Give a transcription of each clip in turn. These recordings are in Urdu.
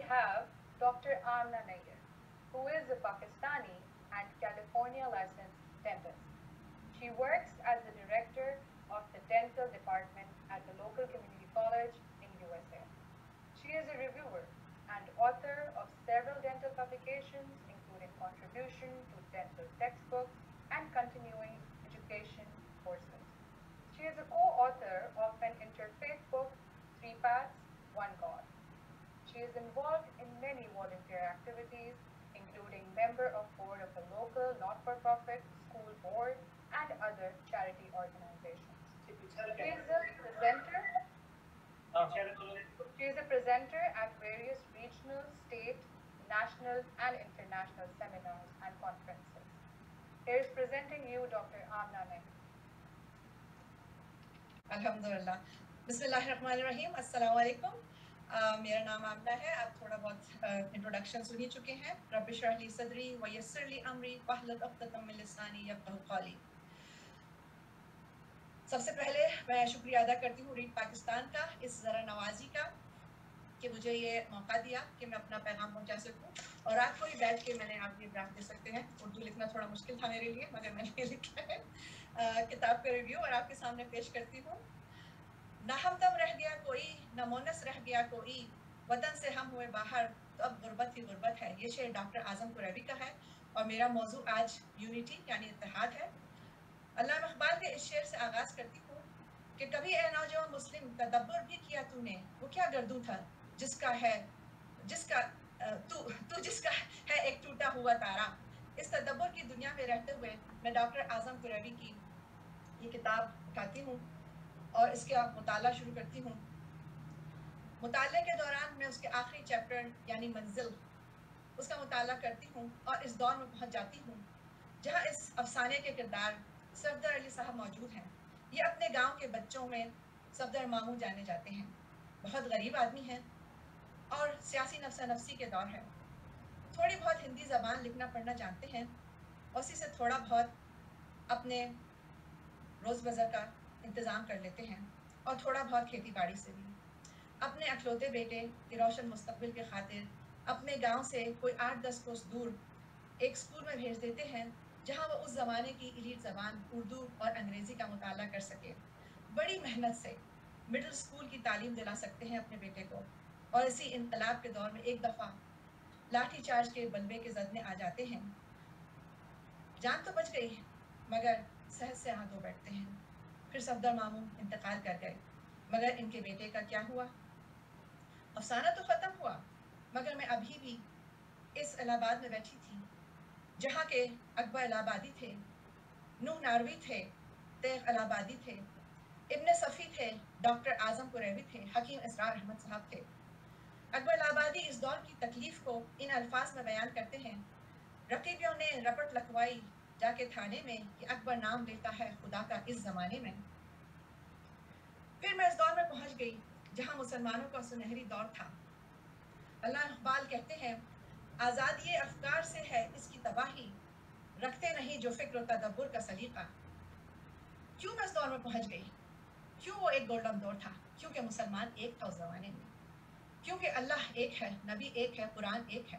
have Dr. Amna Nair, who is a Pakistani and California licensed dentist. She works as the director of the dental department at the local community college in USA. She is a reviewer and author of several dental publications, including contribution to dental textbooks and continuing education courses. She is a co-author of an interfaith book, Three Paths, One God. She is involved in many volunteer activities, including member of board of a local not-for-profit school board and other charity organizations. She is a presenter She is a presenter at various regional, state, national, and international seminars and conferences. Here is presenting you Dr. Amna Nair. الحمدللہ بسم اللہ الرحمن الرحیم السلام علیکم میرا نام آمنہ ہے. آپ تھوڑا بہت انٹروڈکشن سن ہی چکے ہیں. رب اشرح لی صدری ویسر لی امری واحلل عقدۃ من لسانی یفقہوا قولی. سب سے پہلے میں شکریہ ادا کرتی ہوں ریڈ پاکستان کا اس ذرا نوازی کا کہ مجھے یہ موقع دیا کہ میں اپنا پیغام پہنچا سکوں اور آپ کو ہی بیٹھ کے میں نے آپ یہ ڈرافٹ دے سکتے ہیں. اردو لکھنا تھوڑا مشکل تھا میرے لیے مگر میں نے لکھا ہے. کتاب کا ریویو اور آپ کے سامنے پیش کرتی ہوں. نہ ہمدم رہ گیا کوئی نہ مونس رہ گیا کوئی وطن سے ہم ہوئے باہر تو اب غربت ہی غربت ہے. یہ شعر ڈاکٹر اعظم قریوی کا ہے اور میرا موضوع آج یونٹی یعنی اتحاد ہے. علامہ اقبال کے اس شعر سے آغاز کرتی ہوں کہ کبھی اے نوجوان مسلم تدبر بھی کیا تو نے وہ کیا گردوں تھا جس کا ہے ایک ٹوٹا ہوا تارا. اس تدبر کی دنیا میں رہتے ہوئے میں ڈاکٹر اعظم قریوی کی یہ کتاب اٹھاتی ہوں اور اس کا مطالعہ شروع کرتی ہوں. مطالعے کے دوران میں اس کے آخری چیپٹر یعنی منزل اس کا مطالعہ کرتی ہوں اور اس دور میں پہنچ جاتی ہوں جہاں اس افسانے کے کردار صفدر علی صاحب موجود ہیں. یہ اپنے گاؤں کے بچوں میں صفدر ماموں جانے جاتے ہیں. بہت غریب آدمی ہیں اور سیاسی نفسا نفسی کے دور ہے. تھوڑی بہت ہندی زبان لکھنا پڑھنا جانتے ہیں اور اسی سے تھوڑا بہت اپنے روز بزر کا انتظام کر لیتے ہیں اور تھوڑا بہت کھیتی باڑی سے بھی. اپنے اکلوتے بیٹے کے روشن مستقبل کے خاطر اپنے گاؤں سے کوئی 8-10 کوس دور ایک اسکول میں بھیج دیتے ہیں جہاں وہ اس زمانے کی ایلیٹ زبان اردو اور انگریزی کا مطالعہ کر سکے. بڑی محنت سے مڈل اسکول کی تعلیم دلا سکتے ہیں اپنے بیٹے کو اور اسی انقلاب کے دور میں ایک دفعہ لاٹھی چارج کے بلبے کے زد میں آ جاتے ہیں. جان تو بچ گئی مگر صحت سے ہاتھ دھو بیٹھتے ہیں. پھر صفدر ماموں انتقال کر گئے مگر ان کے بیٹے کا کیا ہوا؟ افسانہ تو ختم ہوا مگر میں ابھی بھی اس الہ آباد میں بیٹھی تھی جہاں کے اکبر الہ آبادی تھے, نوح ناروی تھے, تیغ الہ آبادی تھے, ابن صفی تھے, ڈاکٹر اعظم قریوی تھے, حکیم اسرار احمد صاحب تھے. اکبر الہ آبادی اس دور کی تکلیف کو ان الفاظ میں بیان کرتے ہیں. رقیبیوں نے رپٹ لکھوائی جا کے تھانے میں کہ اکبر نام لیتا ہے خدا کا اس زمانے میں. پھر میں اس دور میں پہنچ گئی جہاں مسلمانوں کا سنہری دور تھا. علامہ اقبال کہتے ہیں آزادی افکار سے ہے اس کی تباہی رکھتے نہیں جو فکر و تدبر کا سلیقہ. کیوں میں اس دور میں پہنچ گئی؟ کیوں وہ ایک گولڈن دور تھا؟ کیونکہ مسلمان ایک تھا اس زمانے میں, کیونکہ اللہ ایک ہے, نبی ایک ہے, قرآن ایک ہے.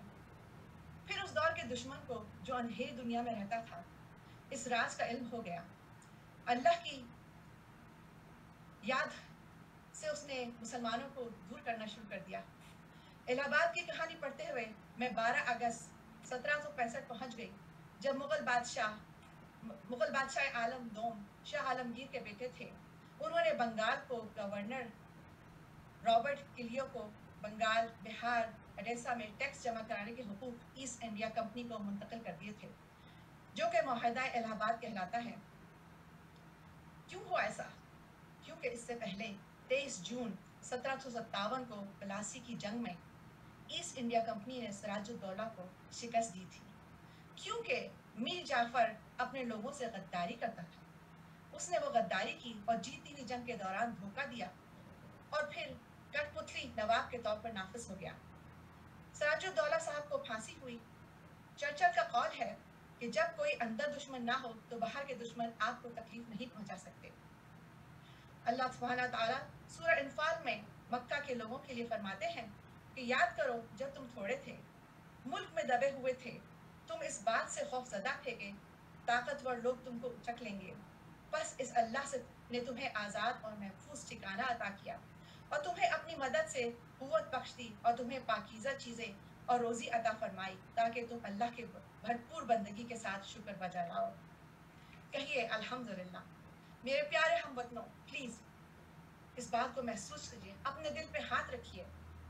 پھر اس دور کے دشمن کو جو اندھیری دنیا میں رہتا تھا اس راز کا علم ہو گیا. اللہ کی یاد سے اس نے مسلمانوں کو دور کرنا شروع کر دیا. الہ آباد کی کہانی پڑھتے ہوئے میں 12 اگست 1765 پہنچ گئی جب مغل بادشاہ عالم دوم شاہ عالمگیر کے بیٹے تھے. انہوں نے بنگال کو گورنر رابرٹ کلیو کو بنگال, بہار, اڈیسہ میں ٹیکس جمع کرانے کے حقوق ایسٹ انڈیا کمپنی کو منتقل کر دیے تھے جو کہ معاہدہ الہ آباد کہلاتا ہے. کیوں ہوا ایسا؟ کیونکہ اس سے پہلے 23 جون 1757 کو پلاسی کی جنگ میں ایسٹ انڈیا کمپنی نے سراج الدولہ کو شکست دی تھی. کیونکہ میر جعفر اپنے لوگوں سے غداری کرتا تھا. اس نے وہ غداری کی اور جیتی ہوئی جنگ کے دوران دھوکہ دیا اور پھر کٹ پتلی نواب کے طور پر نافذ ہو گیا. سراج الدولہ صاحب کو پھانسی ہوئی. چرچل کا قول ہے کہ جب کوئی اندر دشمن نہ ہو تو باہر کے دشمن آپ کو تکلیف نہیں پہنچا سکتے. اللہ سبحانہ تعالیٰ سورہ انفال میں مکہ کے لوگوں کے لیے فرماتے ہیں کہ یاد کرو جب تم تھوڑے تھے, ملک میں دبے ہوئے تھے, تم اس بات سے خوف زدہ تھے کہ طاقتور لوگ تم کو اچک لیں گے. بس اس اللہ سے نے تمہیں آزاد اور محفوظ ٹھکانہ عطا کیا اور تمہیں اپنی مدد سے قوت بخش دی اور تمہیں پاکیزہ چیزیں اور روزی عطا فرمائی تاکہ تم اللہ کے بھرپور بندگی کے ساتھ شکر بجا لاؤ. کہیے الحمدللہ. میرے پیارے ہم وطنوں, پلیز اس بات کو محسوس کیجیے, اپنے دل پہ ہاتھ رکھیے,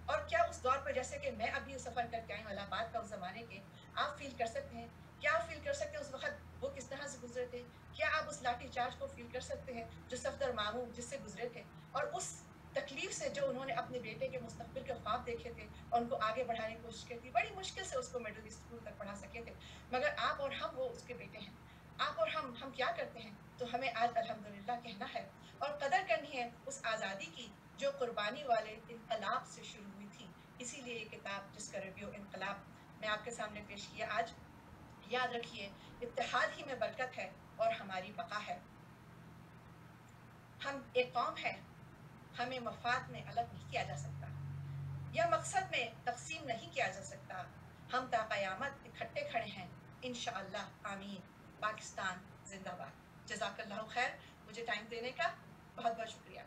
اور کیا اس دور پر جیسے کہ میں ابھی سفر کر کے آئی ہوں الہ آباد کا اس زمانے کے, آپ فیل کر سکتے ہیں؟ کیا آپ فیل کر سکتے ہیں اس وقت وہ کس طرح سے گزرے تھے؟ کیا آپ اس لاٹھی چارج کو فیل کر سکتے ہیں جو صفدر ماموں جس سے گزرے تھے, اور اس تکلیف سے جو انہوں نے اپنے بیٹے کے مستقبل کے خواب دیکھے تھے اور ان کو آگے بڑھانے کی کوشش کی تھی, بڑی مشکل سے اس کو مڈل اسکول تک پڑھا سکے تھے, مگر آپ اور ہم وہ اس کے بیٹے ہیں. آپ اور ہم کیا کرتے ہیں؟ تو ہمیں آج الحمدللہ کہنا ہے اور قدر کرنی ہے اس آزادی کی جو قربانی والے انقلاب سے شروع ہوئی تھی. اسی لیے یہ کتاب جس کا ریویو انقلاب میں آپ کے سامنے پیش کیا آج, یاد رکھیے اتحاد ہی میں برکت ہے اور ہماری بقا ہے. ہم ایک قوم ہے, ہمیں مفاد میں الگ نہیں کیا جا سکتا یا مقصد میں تقسیم نہیں کیا جا سکتا. ہم تا قیامت اکٹھے کھڑے ہیں انشاءاللہ. آمین. پاکستان زندہ باد. جزاک اللہ خیر. مجھے ٹائم دینے کا بہت بہت شکریہ.